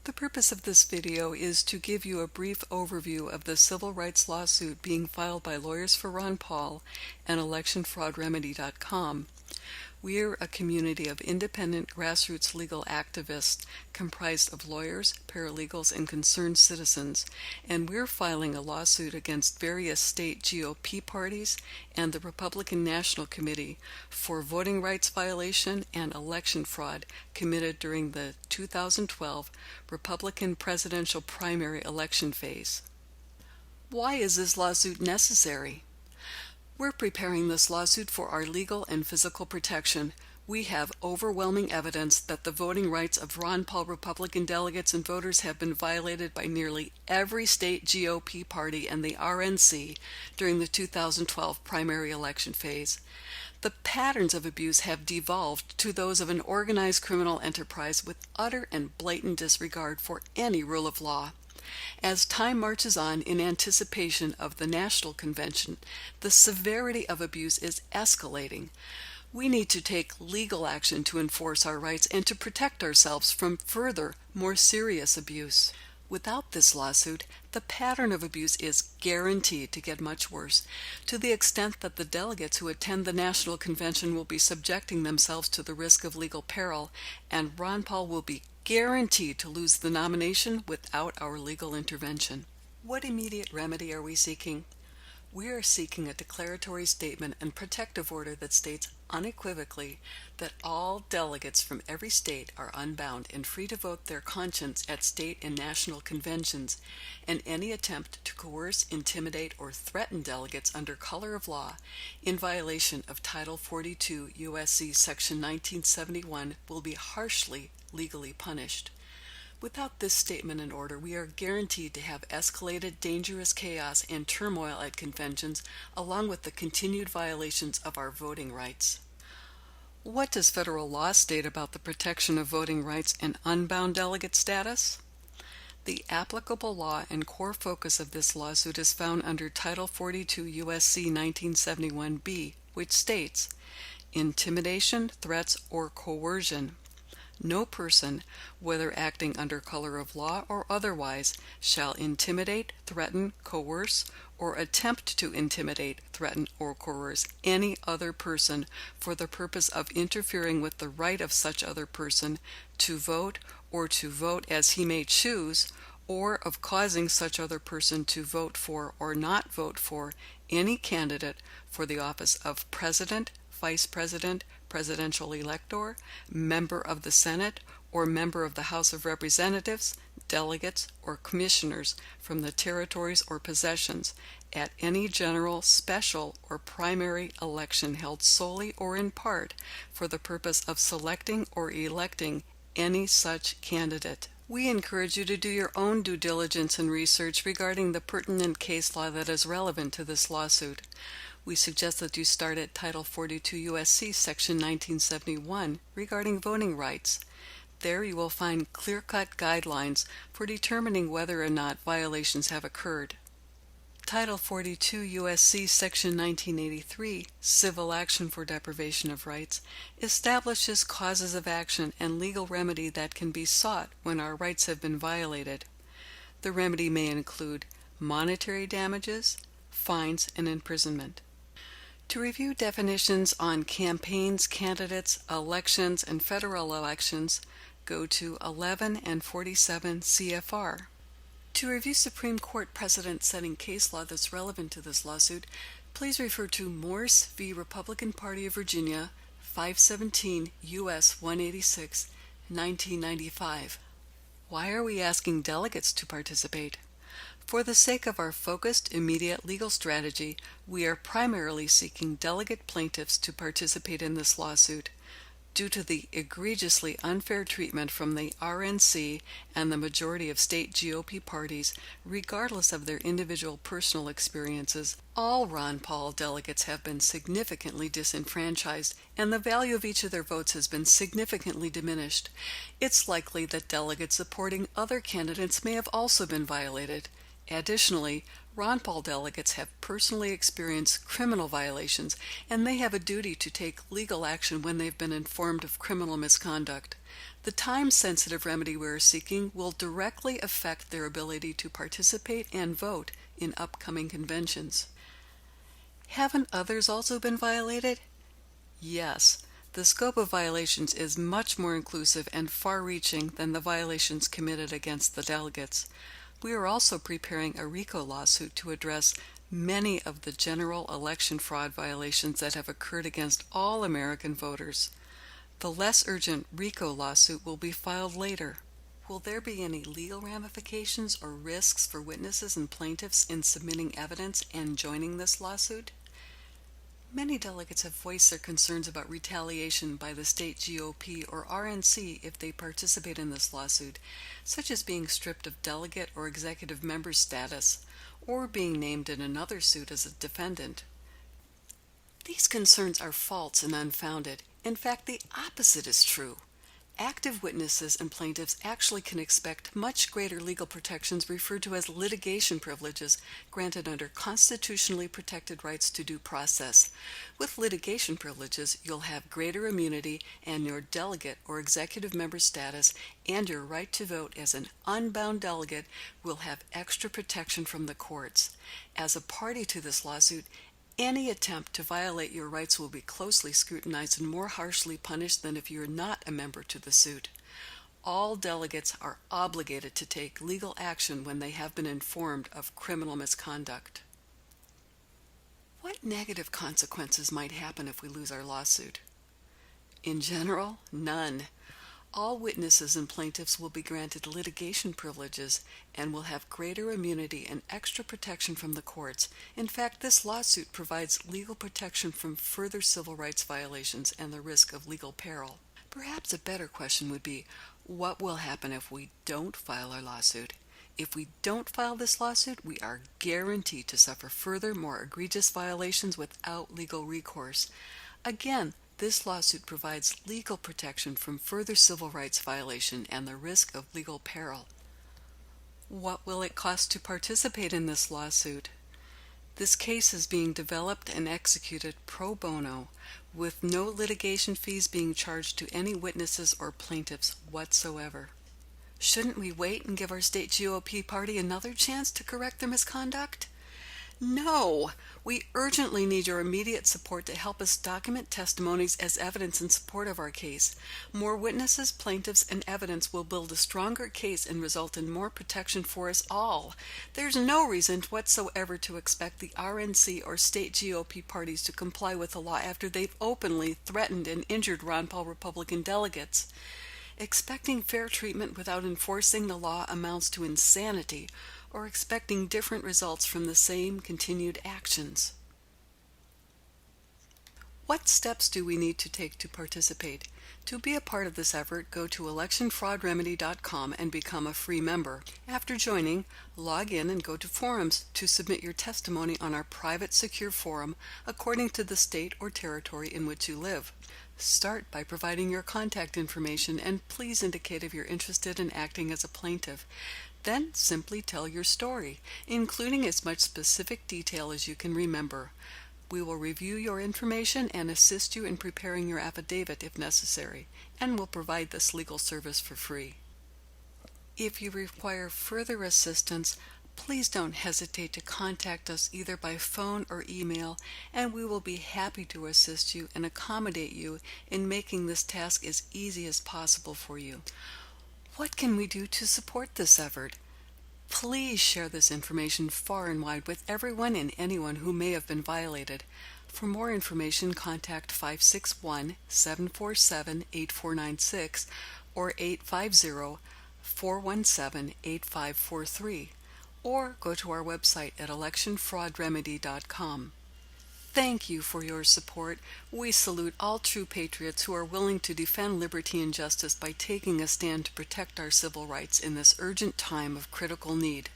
The purpose of this video is to give you a brief overview of the civil rights lawsuit being filed by Lawyers for Ron Paul and ElectionFraudRemedy.com. We're a community of independent grassroots legal activists comprised of lawyers, paralegals, and concerned citizens, and we're filing a lawsuit against various state GOP parties and the Republican National Committee for voting rights violation and election fraud committed during the 2012 Republican presidential primary election phase. Why is this lawsuit necessary? We're preparing this lawsuit for our legal and physical protection. We have overwhelming evidence that the voting rights of Ron Paul Republican delegates and voters have been violated by nearly every state GOP party and the RNC during the 2012 primary election phase. The patterns of abuse have devolved to those of an organized criminal enterprise with utter and blatant disregard for any rule of law. As time marches on in anticipation of the National Convention, the severity of abuse is escalating. We need to take legal action to enforce our rights and to protect ourselves from further, more serious abuse. Without this lawsuit, the pattern of abuse is guaranteed to get much worse, to the extent that the delegates who attend the National Convention will be subjecting themselves to the risk of legal peril, and Ron Paul will be guaranteed to lose the nomination without our legal intervention. What immediate remedy are we seeking? We are seeking a declaratory statement and protective order that states unequivocally that all delegates from every state are unbound and free to vote their conscience at state and national conventions, and any attempt to coerce, intimidate, or threaten delegates under color of law in violation of Title 42 U.S.C. Section 1971 will be harshly legally punished. Without this statement and order, we are guaranteed to have escalated dangerous chaos and turmoil at conventions, along with the continued violations of our voting rights. What does federal law state about the protection of voting rights and unbound delegate status? The applicable law and core focus of this lawsuit is found under Title 42 U.S.C. 1971b, which states, "Intimidation, threats, or coercion. No person, whether acting under color of law or otherwise, shall intimidate, threaten, coerce, or attempt to intimidate, threaten, or coerce any other person for the purpose of interfering with the right of such other person to vote or to vote as he may choose, or of causing such other person to vote for or not vote for any candidate for the office of President, Vice President, Presidential Elector, Member of the Senate, or Member of the House of Representatives, delegates, or commissioners from the territories or possessions at any general, special, or primary election held solely or in part for the purpose of selecting or electing any such candidate." We encourage you to do your own due diligence and research regarding the pertinent case law that is relevant to this lawsuit. We suggest that you start at Title 42 U.S.C. Section 1971 regarding voting rights. There you will find clear-cut guidelines for determining whether or not violations have occurred. Title 42 U.S.C. Section 1983, Civil Action for Deprivation of Rights, establishes causes of action and legal remedy that can be sought when our rights have been violated. The remedy may include monetary damages, fines, and imprisonment. To review definitions on campaigns, candidates, elections, and federal elections, go to 11 and 47 CFR. To review Supreme Court precedent-setting case law that's relevant to this lawsuit, please refer to Morse v. Republican Party of Virginia, 517 U.S. 186, 1995. Why are we asking delegates to participate? For the sake of our focused, immediate legal strategy, we are primarily seeking delegate plaintiffs to participate in this lawsuit. Due to the egregiously unfair treatment from the RNC and the majority of state GOP parties, regardless of their individual personal experiences, all Ron Paul delegates have been significantly disenfranchised, and the value of each of their votes has been significantly diminished. It's likely that delegates supporting other candidates may have also been violated. Additionally, Ron Paul delegates have personally experienced criminal violations, and they have a duty to take legal action when they've been informed of criminal misconduct. The time-sensitive remedy we are seeking will directly affect their ability to participate and vote in upcoming conventions. Haven't others also been violated? Yes. The scope of violations is much more inclusive and far-reaching than the violations committed against the delegates. We are also preparing a RICO lawsuit to address many of the general election fraud violations that have occurred against all American voters. The less urgent RICO lawsuit will be filed later. Will there be any legal ramifications or risks for witnesses and plaintiffs in submitting evidence and joining this lawsuit? Many delegates have voiced their concerns about retaliation by the state GOP or RNC if they participate in this lawsuit, such as being stripped of delegate or executive member status, or being named in another suit as a defendant. These concerns are false and unfounded. In fact, the opposite is true. Active witnesses and plaintiffs actually can expect much greater legal protections referred to as litigation privileges granted under constitutionally protected rights to due process. With litigation privileges, you'll have greater immunity, and your delegate or executive member status and your right to vote as an unbound delegate will have extra protection from the courts. As a party to this lawsuit, any attempt to violate your rights will be closely scrutinized and more harshly punished than if you are not a member to the suit. All delegates are obligated to take legal action when they have been informed of criminal misconduct. What negative consequences might happen if we lose our lawsuit? In general, none. All witnesses and plaintiffs will be granted litigation privileges and will have greater immunity and extra protection from the courts. In fact, this lawsuit provides legal protection from further civil rights violations and the risk of legal peril. Perhaps a better question would be, what will happen if we don't file our lawsuit? If we don't file this lawsuit, we are guaranteed to suffer further, more egregious violations without legal recourse. Again, this lawsuit provides legal protection from further civil rights violation and the risk of legal peril. What will it cost to participate in this lawsuit? This case is being developed and executed pro bono, with no litigation fees being charged to any witnesses or plaintiffs whatsoever. Shouldn't we wait and give our state GOP party another chance to correct their misconduct? No! We urgently need your immediate support to help us document testimonies as evidence in support of our case. More witnesses, plaintiffs, and evidence will build a stronger case and result in more protection for us all. There's no reason whatsoever to expect the RNC or state GOP parties to comply with the law after they've openly threatened and injured Ron Paul Republican delegates. Expecting fair treatment without enforcing the law amounts to insanity, or expecting different results from the same continued actions. What steps do we need to take to participate? To be a part of this effort, go to electionfraudremedy.com and become a free member. After joining, log in and go to Forums to submit your testimony on our private secure forum according to the state or territory in which you live. Start by providing your contact information and please indicate if you're interested in acting as a plaintiff. Then simply tell your story, including as much specific detail as you can remember. We will review your information and assist you in preparing your affidavit if necessary, and will provide this legal service for free. If you require further assistance, please don't hesitate to contact us either by phone or email, and we will be happy to assist you and accommodate you in making this task as easy as possible for you. What can we do to support this effort? Please share this information far and wide with everyone and anyone who may have been violated. For more information, contact 561-747-8496 or 850-417-8543, or go to our website at electionfraudremedy.com. Thank you for your support. We salute all true patriots who are willing to defend liberty and justice by taking a stand to protect our civil rights in this urgent time of critical need.